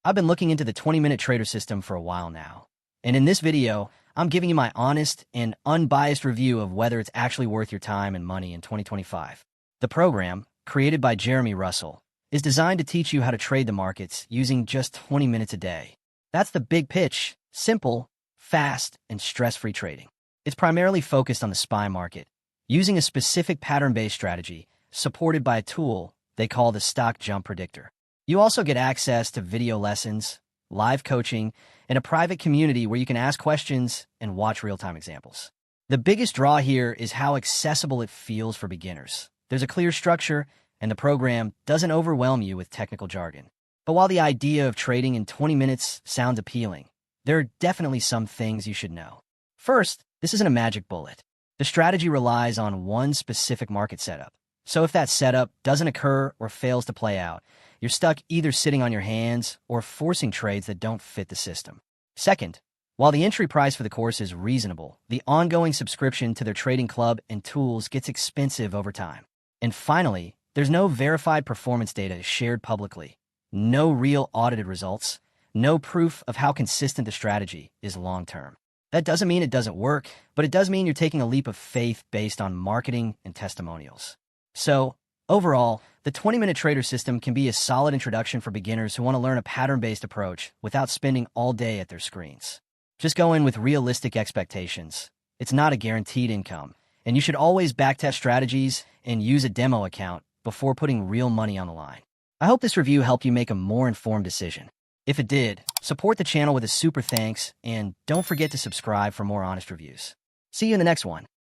I've been looking into the 20-minute trader system for a while now, and in this video, I'm giving you my honest and unbiased review of whether it's actually worth your time and money in 2025. The program, created by Jeremy Russell, is designed to teach you how to trade the markets using just 20 minutes a day. That's the big pitch: simple, fast, and stress-free trading. It's primarily focused on the SPY market, using a specific pattern-based strategy supported by a tool they call the Stock Jump Predictor. You also get access to video lessons, live coaching, and a private community where you can ask questions and watch real-time examples. The biggest draw here is how accessible it feels for beginners. There's a clear structure, and the program doesn't overwhelm you with technical jargon. But while the idea of trading in 20 minutes sounds appealing, there are definitely some things you should know. First, this isn't a magic bullet. The strategy relies on one specific market setup. So if that setup doesn't occur or fails to play out, you're stuck either sitting on your hands or forcing trades that don't fit the system. Second, while the entry price for the course is reasonable, the ongoing subscription to their trading club and tools gets expensive over time. And finally, there's no verified performance data shared publicly, no real audited results, no proof of how consistent the strategy is long-term. That doesn't mean it doesn't work, but it does mean you're taking a leap of faith based on marketing and testimonials. So, overall, the 20-minute trader system can be a solid introduction for beginners who want to learn a pattern-based approach without spending all day at their screens. Just go in with realistic expectations. It's not a guaranteed income, and you should always backtest strategies and use a demo account before putting real money on the line. I hope this review helped you make a more informed decision. If it did, support the channel with a super thanks, and don't forget to subscribe for more honest reviews. See you in the next one.